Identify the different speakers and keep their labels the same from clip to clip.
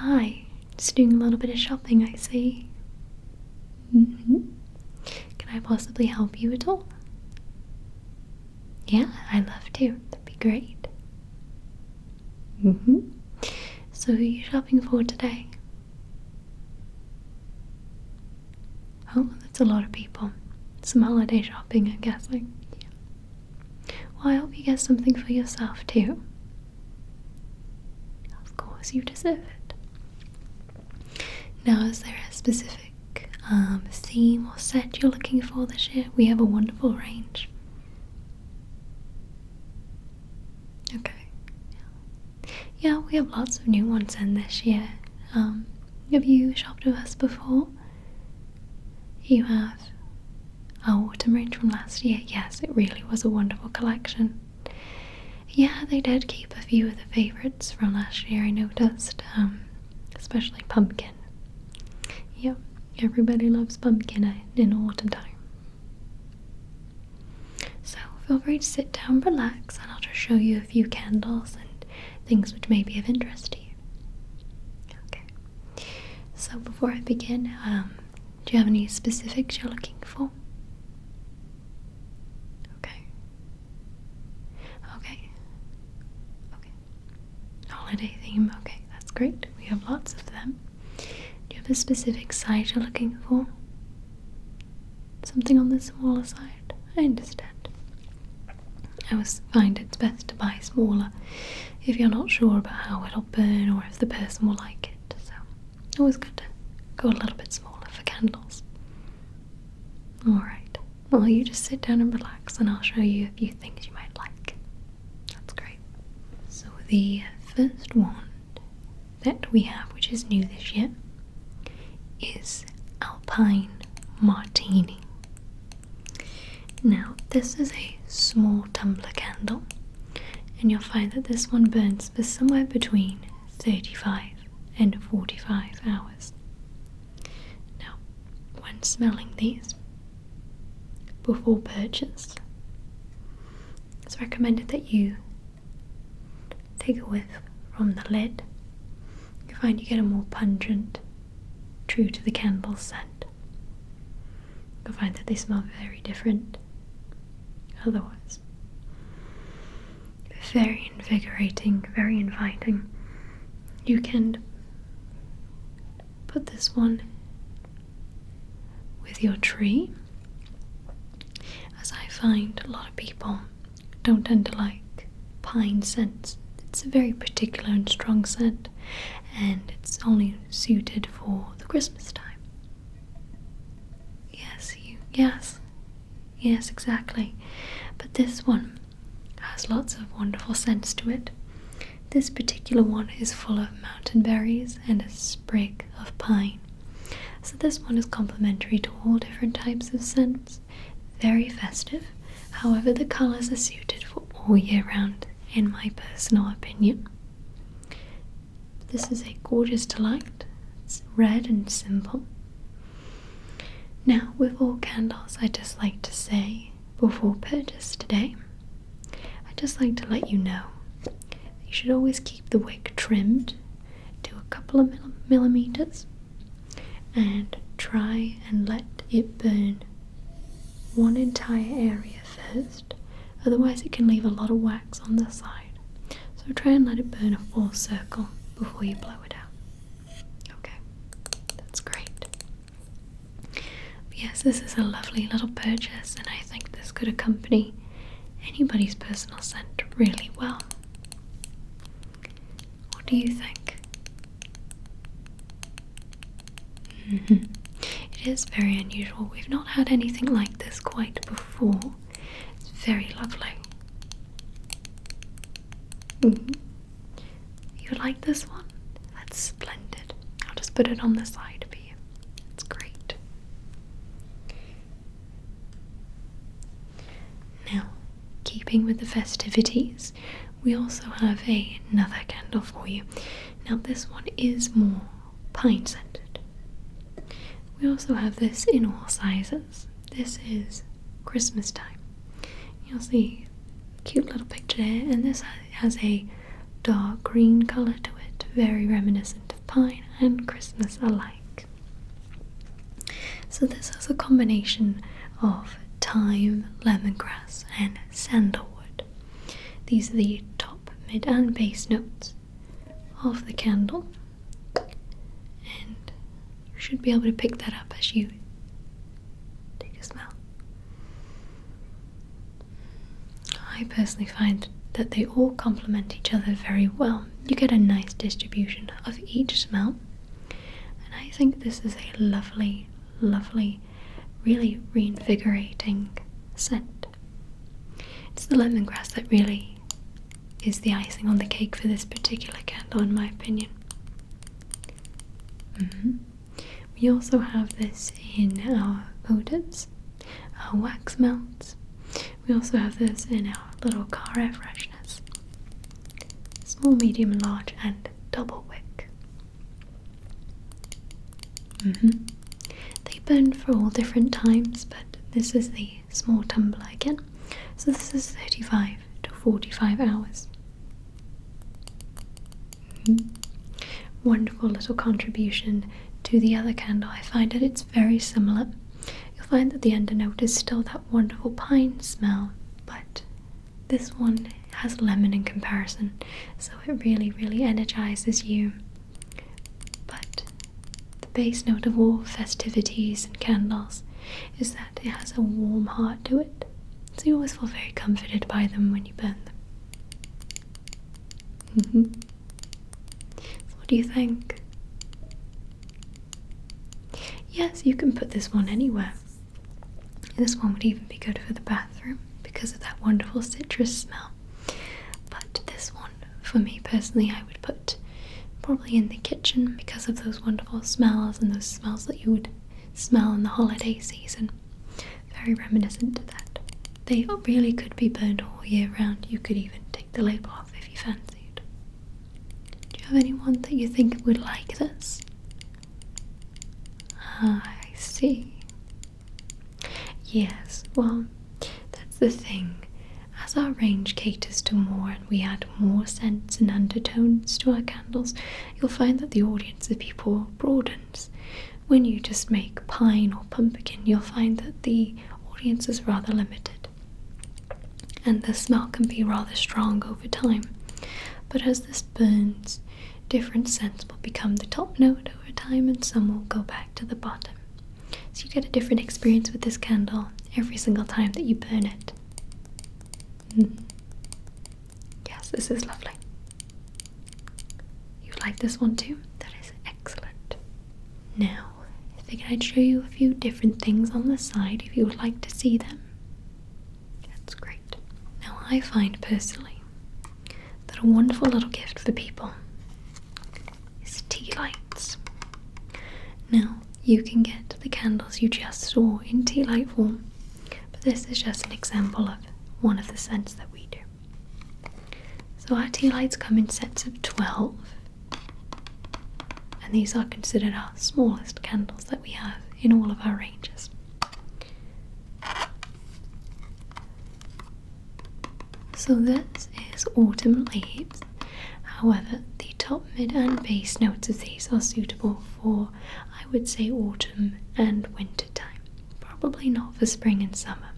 Speaker 1: Hi, just doing a little bit of shopping, I see. Can I possibly help you at all? Yeah, I'd love to. That'd be great. So, who are you shopping for today? Oh, that's a lot of people. Some holiday shopping, I'm guessing. Yeah. Well, I hope you get something for yourself too. Of course, you deserve it. Now, is there a specific theme or set you're looking for this year? We have a wonderful range. Okay. Yeah, we have lots of new ones in this year. Have you shopped with us before? You have. Our autumn range from last year. Yes, it really was a wonderful collection. Yeah, they did keep a few of the favourites from last year, I noticed. Especially pumpkin. Yep, everybody loves pumpkin in autumn time. So feel free to sit down, relax, and I'll just show you a few candles and things which may be of interest to you. Okay. So before I begin, do you have any specifics you're looking for? Okay. Okay. Okay. Holiday theme. Okay, that's great. We have lots of them. Do you have a specific size you're looking for? Something on the smaller side? I understand. I always find it's best to buy smaller if you're not sure about how it'll burn or if the person will like it. So, always good to go a little bit smaller for candles. Alright, well, you just sit down and relax and I'll show you a few things you might like. That's great. So, the first one that we have, which is new this year, is Alpine Martini. Now, this is a small tumbler candle, and you'll find that this one burns for somewhere between 35 and 45 hours. Now, when smelling these before purchase, it's recommended that you take a whiff from the lid. You find you get a more pungent, true to the candle scent. You'll find that they smell very different otherwise. Very invigorating, very inviting. You can put this one with your tree, as I find a lot of people don't tend to like pine scents. It's a very particular and strong scent, and it's only suited for the Christmas time. Yes, exactly. But this one has lots of wonderful scents to it. This particular one is full of mountain berries and a sprig of pine. So this one is complementary to all different types of scents. Very festive. However, the colours are suited for all year round, in my personal opinion. This is a gorgeous delight. It's red and simple. Now, with all candles, I just like to say, before purchase today, I just like to let you know that you should always keep the wick trimmed to a couple of millimeters and try and let it burn one entire area first, otherwise it can leave a lot of wax on the side. So try and let it burn a full circle before you blow it out. Okay, that's great. But yes, this is a lovely little purchase, and I think this could accompany anybody's personal scent really well. What do you think? It is very unusual. We've not had anything like this quite before. It's very lovely. You like this one? That's splendid. I'll just put it on the side for you. It's great. Now, keeping with the festivities, we also have another candle for you. Now, this one is more pine scented. We also have this in all sizes. This is Christmas time. You'll see a cute little picture here, and this has a dark green colour to it, very reminiscent of pine and Christmas alike. So this has a combination of thyme, lemongrass and sandalwood. These are the top, mid and base notes of the candle, and you should be able to pick that up as you take a smell. I personally find that they all complement each other very well. You get a nice distribution of each smell, and I think this is a lovely, really reinvigorating scent. It's the lemongrass that really is the icing on the cake for this particular candle, in my opinion. We also have this in our odours, our wax melts. We also have this in our little car air freshness. Small, medium, large and double wick. They burn for all different times, but this is the small tumbler again. So this is 35 to 45 hours. Wonderful little contribution to the other candle. I find that it's very similar. You'll find that the undernote is still that wonderful pine smell, but this one has lemon in comparison, so it really energizes you. But the base note of all festivities and candles is that it has a warm heart to it, so you always feel very comforted by them when you burn them. So what do you think? Yes, you can put this one anywhere. This one would even be good for the bathroom because of that wonderful citrus smell. But this one, for me personally, I would put probably in the kitchen because of those wonderful smells and those smells that you would smell in the holiday season. Very reminiscent to that. They really could be burned all year round. You could even take the label off if you fancied. Do you have anyone that you think would like this? Ah, I see. Yes, well, that's the thing. As our range caters to more and we add more scents and undertones to our candles, you'll find that the audience of people broadens. When you just make pine or pumpkin, you'll find that the audience is rather limited, and the smell can be rather strong over time. But as this burns, different scents will become the top note over time and some will go back to the bottom. So you get a different experience with this candle every single time that you burn it. Yes, this is lovely. You like this one too? That is excellent. Now, I figured I'd show you a few different things on the side if you would like to see them. That's great. Now, I find personally that a wonderful little gift for people is tea lights. Now, you can get the candles you just saw in tea light form, but this is just an example of one of the scents that we do. So our tea lights come in sets of 12, and these are considered our smallest candles that we have in all of our ranges. So this is Autumn Leaves. However, the top, mid and base notes of these are suitable for, I would say, autumn and winter time. Probably not for spring and summer.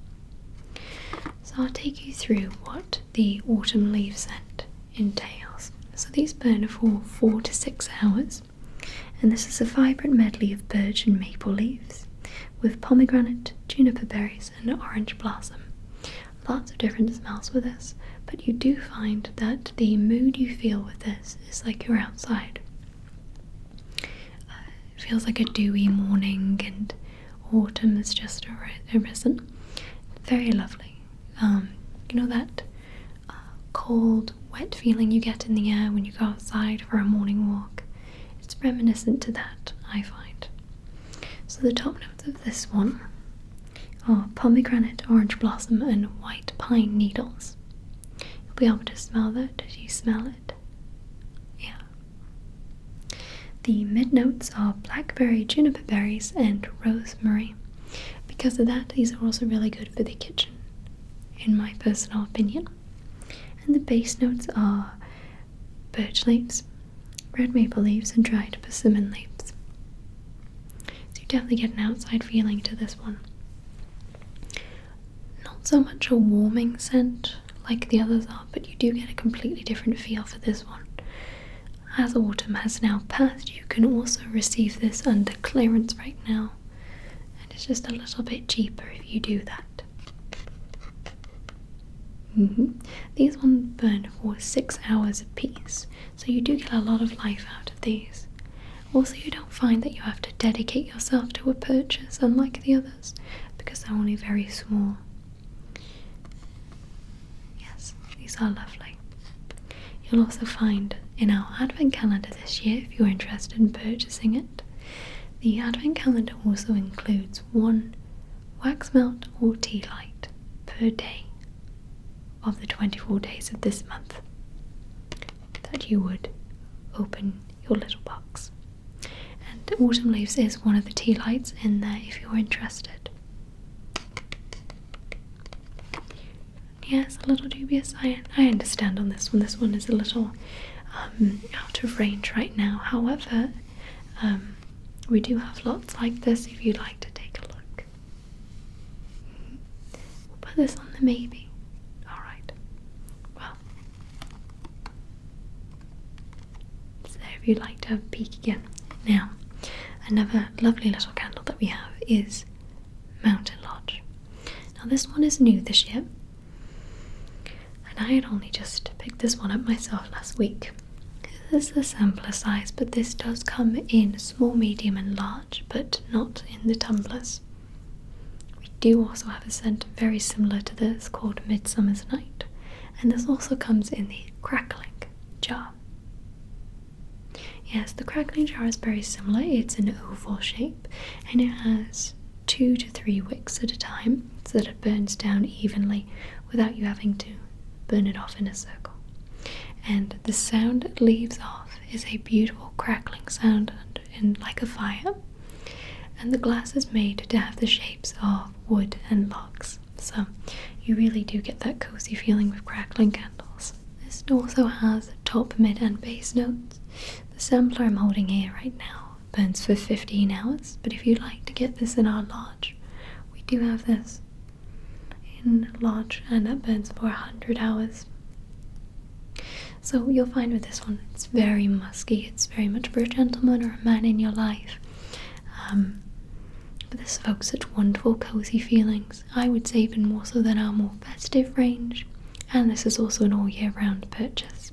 Speaker 1: So I'll take you through what the autumn leaf scent entails. So these burn for 4 to 6 hours, and this is a vibrant medley of birch and maple leaves with pomegranate, juniper berries and orange blossom. Lots of different smells with this, but you do find that the mood you feel with this is like you're outside. It feels like a dewy morning and autumn has just arisen. Very lovely. You know that cold, wet feeling you get in the air when you go outside for a morning walk? It's reminiscent to that, I find. So the top notes of this one are pomegranate, orange blossom and white pine needles. You'll be able to smell that as you smell it. Yeah. The mid notes are blackberry, juniper berries and rosemary. Because of that, these are also really good for the kitchen, in my personal opinion. And the base notes are birch leaves, red maple leaves and dried persimmon leaves. So you definitely get an outside feeling to this one. Not so much a warming scent like the others are, but you do get a completely different feel for this one. As autumn has now passed, you can also receive this under clearance right now, and it's just a little bit cheaper if you do that. These ones burn for 6 hours a piece, so you do get a lot of life out of these. Also, you don't find that you have to dedicate yourself to a purchase unlike the others, because they're only very small. Yes, these are lovely. You'll also find in our advent calendar this year, if you're interested in purchasing it, the advent calendar also includes 1 wax melt or tea light per day of the 24 days of this month that you would open your little box. And Autumn Leaves is one of the tea lights in there if you're interested. Yes, a little dubious. I understand on this one. This one is a little out of range right now. However, we do have lots like this if you'd like to take a look. We'll put this on the maybe. Alright. Well, it's there if you'd like to have a peek again. Now, another lovely little candle that we have is Mountain Lodge. Now this one is new this year, and I had only just picked this one up myself last week. This is a sampler size, but this does come in small, medium and large, but not in the tumblers. We do also have a scent very similar to this called Midsummer's Night, and this also comes in the crackling jar. Yes, the crackling jar is very similar. It's an oval shape, and it has 2 to 3 wicks at a time, so that it burns down evenly without you having to burn it off in a circle. And the sound it leaves off is a beautiful crackling sound in like a fire. And the glass is made to have the shapes of wood and logs, so you really do get that cozy feeling with crackling candles. This also has top, mid and base notes. The sampler I'm holding here right now burns for 15 hours, but if you'd like to get this in our large, we do have this in large, and that burns for 100 hours. So you'll find with this one, it's very musky. It's very much for a gentleman or a man in your life. But this evokes such wonderful cozy feelings. I would say even more so than our more festive range. And this is also an all year round purchase.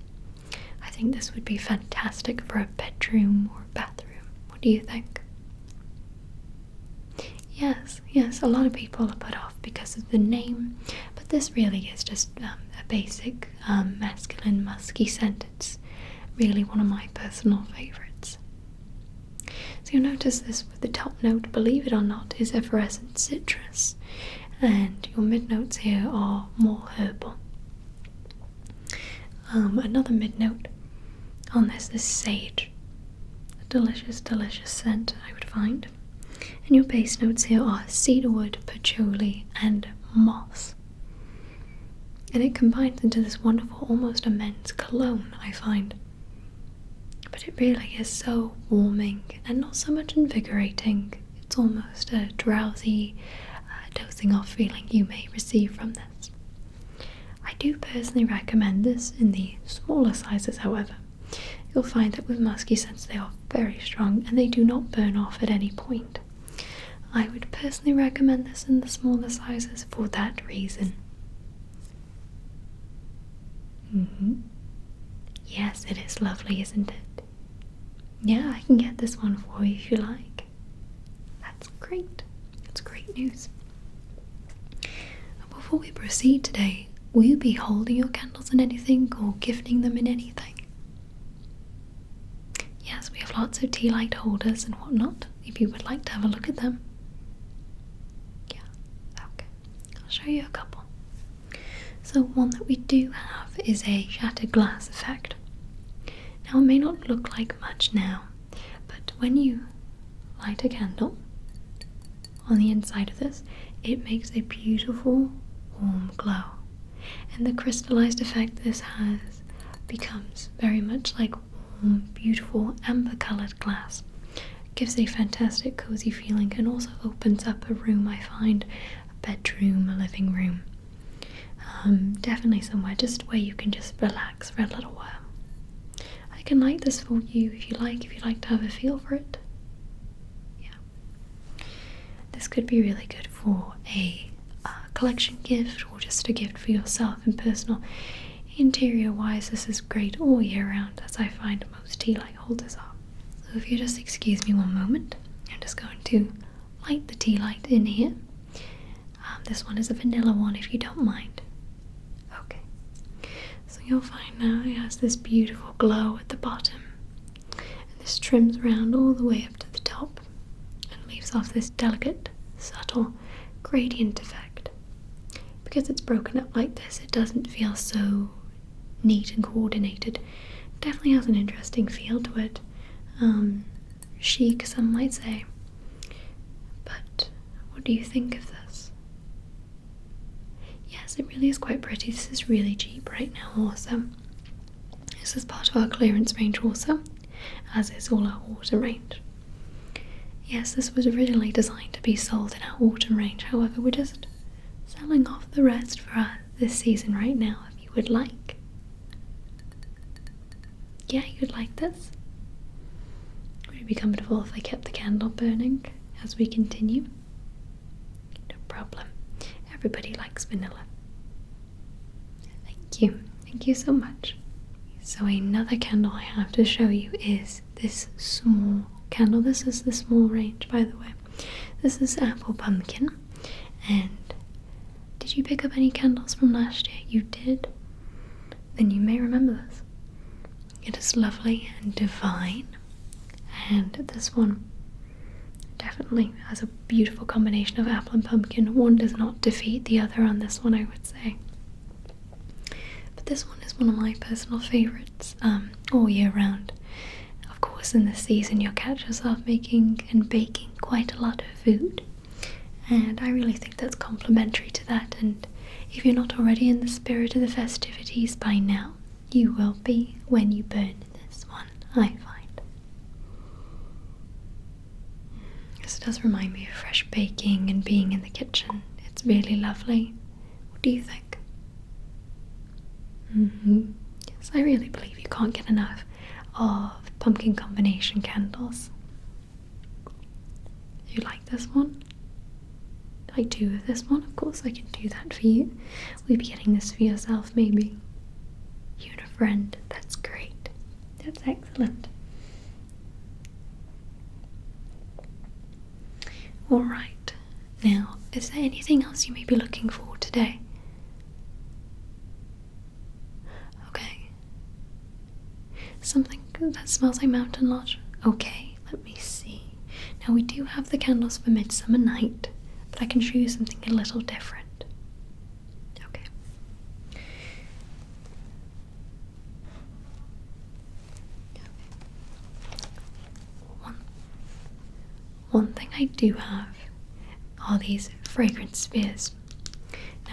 Speaker 1: I think this would be fantastic for a bedroom or a bathroom. What do you think? Yes, a lot of people are put off because of the name, but this really is just a basic masculine musky scent. It's really one of my personal favourites. So you'll notice this with the top note, believe it or not, is effervescent citrus, and your mid notes here are more herbal. Another mid note on this is sage, a delicious scent I would find. And your base notes here are cedarwood, patchouli and moss. And it combines into this wonderful, almost a men's cologne, I find. But it really is so warming and not so much invigorating. It's almost a drowsy, dozing off feeling you may receive from this. I do personally recommend this in the smaller sizes, however. You'll find that with musky scents they are very strong and they do not burn off at any point. I would personally recommend this in the smaller sizes for that reason. Yes, it is lovely, isn't it? Yeah, I can get this one for you if you like. That's great. That's great news. Before we proceed today, will you be holding your candles in anything or gifting them in anything? Yes, we have lots of tea light holders and whatnot, if you would like to have a look at them. Yeah, okay. I'll show you a couple. So one that we do have is a shattered glass effect. Now it may not look like much now, but when you light a candle on the inside of this, it makes a beautiful warm glow. And the crystallized effect this has becomes very much like warm, beautiful amber coloured glass. Gives a fantastic cozy feeling and also opens up a room. I find a bedroom, a living room, definitely somewhere just where you can just relax for a little while. I can light this for you if you like to have a feel for it. Yeah, this could be really good for a collection gift or just a gift for yourself and personal. Interior wise, this is great all year round, as I find most tea light holders are. So if you just excuse me one moment, I'm just going to light the tea light in here. This one is a vanilla one if you don't mind. Okay, so you'll find now it has this beautiful glow at the bottom, and this trims around all the way up to the top and leaves off this delicate, subtle gradient effect. Because it's broken up like this, it doesn't feel so neat and coordinated. It definitely has an interesting feel to it. Chic, some might say. But what do you think of this? Yes, it really is quite pretty. This is really cheap right now also. This is part of our clearance range also, as is all our autumn range. Yes, this was originally designed to be sold in our autumn range, however we're just selling off the rest for this season right now, if you would like. Yeah, you'd like this? Would it be comfortable if I kept the candle burning as we continue? No problem. Everybody likes vanilla. Thank you so much. So another candle I have to show you is this small candle. This is the small range, by the way. This is apple pumpkin. And did you pick up any candles from last year? You did? Then you may remember this. It is lovely and divine, and this one definitely has a beautiful combination of apple and pumpkin. One does not defeat the other on this one, I would say. But this one is one of my personal favourites all year round. Of course, in this season you'll catch yourself making and baking quite a lot of food, and I really think that's complementary to that. And if you're not already in the spirit of the festivities by now, you will be when you burn this one, I find. This does remind me of fresh baking and being in the kitchen. It's really lovely. What do you think? Yes, I really believe you can't get enough of pumpkin combination candles. You like this one? I do with this one, of course I can do that for you. We'll be getting this for yourself, maybe. You and a friend. That's great. That's excellent. Alright. Now, is there anything else you may be looking for today? Okay. Something that smells like mountain lodge? Okay, let me see. Now we do have the candles for Midsummer Night, but I can show you something a little different. Okay. One thing I do have are these fragrance spheres.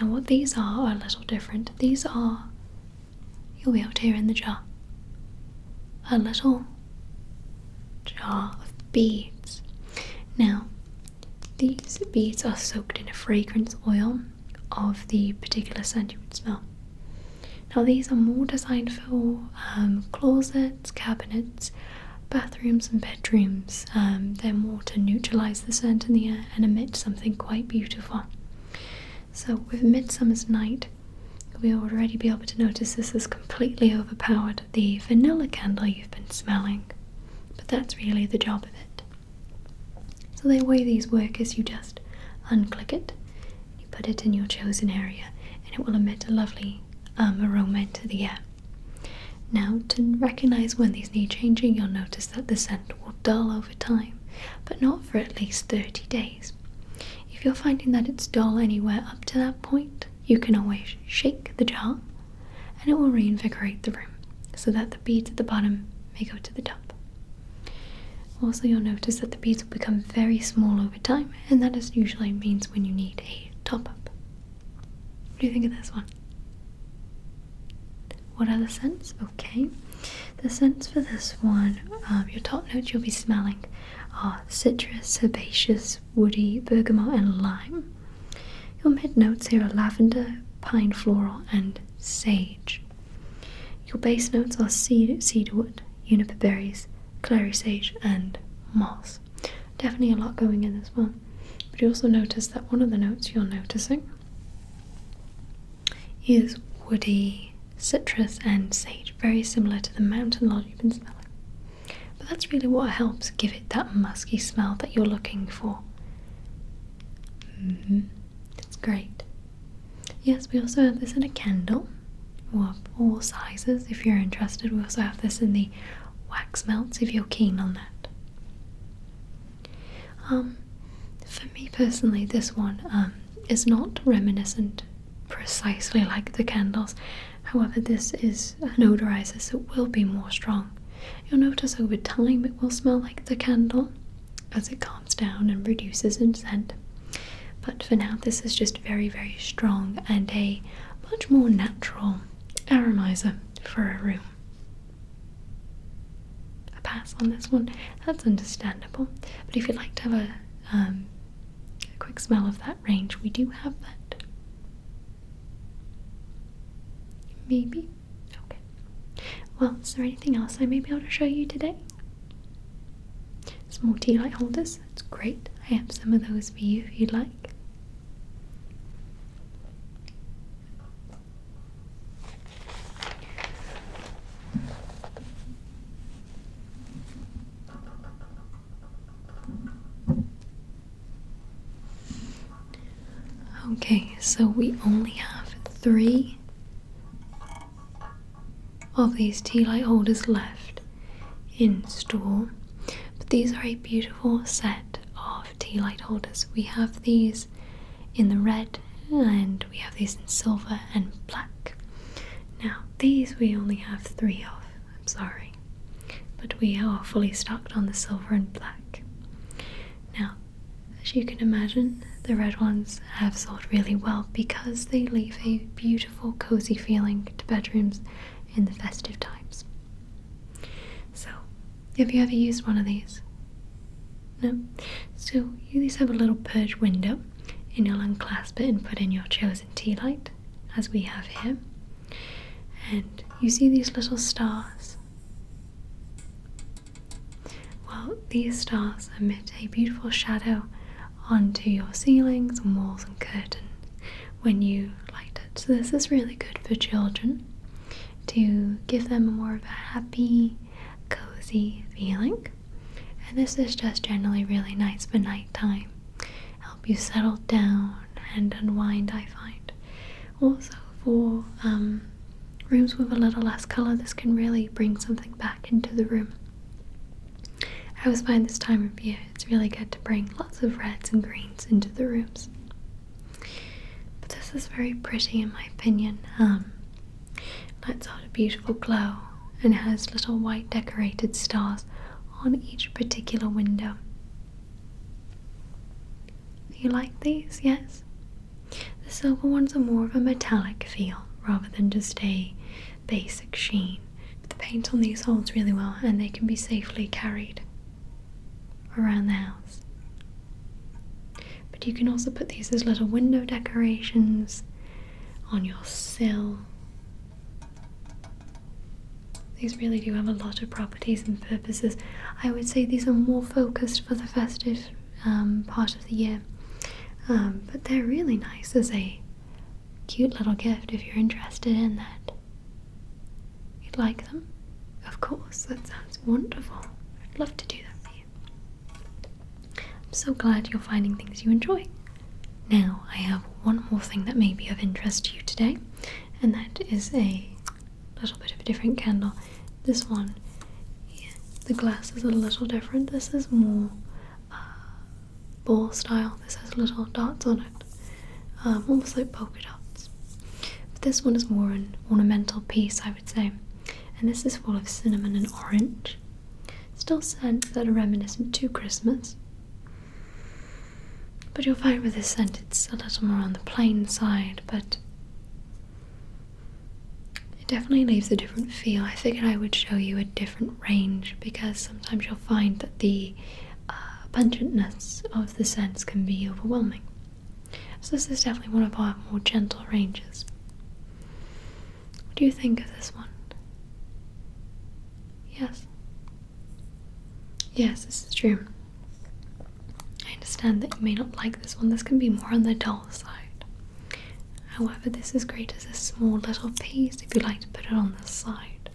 Speaker 1: Now what these are a little different. These are, you'll be able to hear in the jar, a little jar of beads. Now these beads are soaked in a fragrance oil of the particular scent you would smell. Now these are more designed for closets, cabinets, bathrooms and bedrooms. They're more to neutralise the scent in the air and emit something quite beautiful. So with Midsummer's Night, you'll already be able to notice this has completely overpowered the vanilla candle you've been smelling, but that's really the job of it. So the way these work is you just unclick it, you put it in your chosen area, and it will emit a lovely aroma into the air. Now, to recognise when these need changing, you'll notice that the scent will dull over time, but not for at least 30 days. If you're finding that it's dull anywhere up to that point, you can always shake the jar and it will reinvigorate the room so that the beads at the bottom may go to the top. Also, you'll notice that the beads will become very small over time, and that is usually means when you need a top-up. What do you think of this one? What other scents? Okay, The scents for this one, your top notes you'll be smelling are citrus, herbaceous, woody, bergamot, and lime. Your mid notes here are lavender, pine floral, and sage. Your base notes are cedarwood, juniper berries, clary sage, and moss. Definitely a lot going in this one. But you also notice that one of the notes you're noticing is woody, citrus, and sage, very similar to the mountain laurel you've been smelling. But that's really what helps give it that musky smell that you're looking for. It's great. Yes, we also have this in a candle, of all sizes if you're interested. We also have this in the wax melts if you're keen on that. For me personally, this one is not reminiscent precisely like the candles. However, this is an odorizer, so it will be more strong. You'll notice over time it will smell like the candle as it calms down and reduces in scent. But for now, this is just very, very strong and a much more natural aromizer for a room. A pass on this one, that's understandable. But if you'd like to have a quick smell of that range, we do have that. Maybe? Okay. Well, is there anything else I may be able to show you today? Small tea light holders, that's great. I have some of those for you if you'd like. Okay, so we only have 3 of these tea light holders left in store, but these are a beautiful set of tea light holders. We have these in the red and we have these in silver and black. Now these we only have 3 of, I'm sorry, but we are fully stocked on the silver and black. Now, as you can imagine, the red ones have sold really well because they leave a beautiful cozy feeling to bedrooms in the festive times. So, have you ever used one of these? No? So, these have a little purge window and you'll unclasp it and put in your chosen tea light, as we have here. And you see these little stars? Well, these stars emit a beautiful shadow onto your ceilings and walls and curtains when you light it. So this is really good for children to give them more of a happy, cozy feeling. And this is just generally really nice for nighttime. Help you settle down and unwind, I find. Also for rooms with a little less colour, this can really bring something back into the room. I always find this time of year it's really good to bring lots of reds and greens into the rooms. But this is very pretty in my opinion. Lights out a beautiful glow and has little white decorated stars on each particular window. You like these? Yes? The silver ones are more of a metallic feel rather than just a basic sheen. But the paint on these holds really well and they can be safely carried around the house. But you can also put these as little window decorations on your sill. These really do have a lot of properties and purposes. I would say these are more focused for the festive part of the year, but they're really nice as a cute little gift if you're interested in that. You'd like them? Of course, that sounds wonderful. I'd love to do that. I'm so glad you're finding things you enjoy. Now, I have one more thing that may be of interest to you today, and that is a little bit of a different candle. This one, yeah, the glass is a little different. This is more ball style. This has little dots on it, almost like polka dots. But this one is more an ornamental piece, I would say, and this is full of cinnamon and orange. Still scents that are reminiscent to Christmas. But you'll find with this scent it's a little more on the plain side, but it definitely leaves a different feel. I figured I would show you a different range because sometimes you'll find that the pungentness of the scents can be overwhelming. So this is definitely one of our more gentle ranges. What do you think of this one? Yes. Yes, this is true. I understand that you may not like this one. This can be more on the dull side. However, this is great as a small little piece if you like to put it on the side.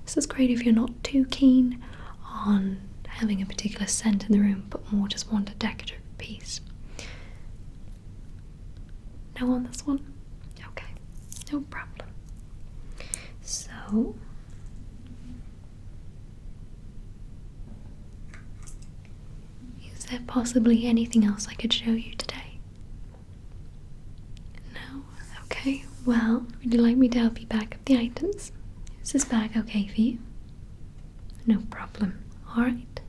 Speaker 1: This is great if you're not too keen on having a particular scent in the room, but more just want a decorative piece. No on this one? Okay, no problem. So, is there possibly anything else I could show you today? No? Okay, well, would you like me to help you pack up the items? Is this bag okay for you? No problem. Alright.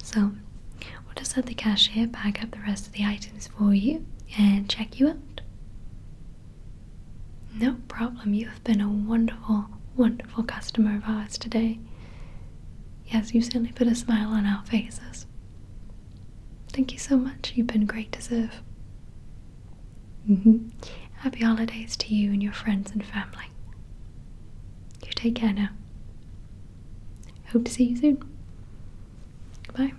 Speaker 1: So, we'll just let the cashier pack up the rest of the items for you and check you out. No problem. You have been a wonderful, wonderful customer of ours today. Yes, you certainly put a smile on our faces. Thank you so much. You've been great to serve. Happy holidays to you and your friends and family. You take care now. Hope to see you soon. Goodbye.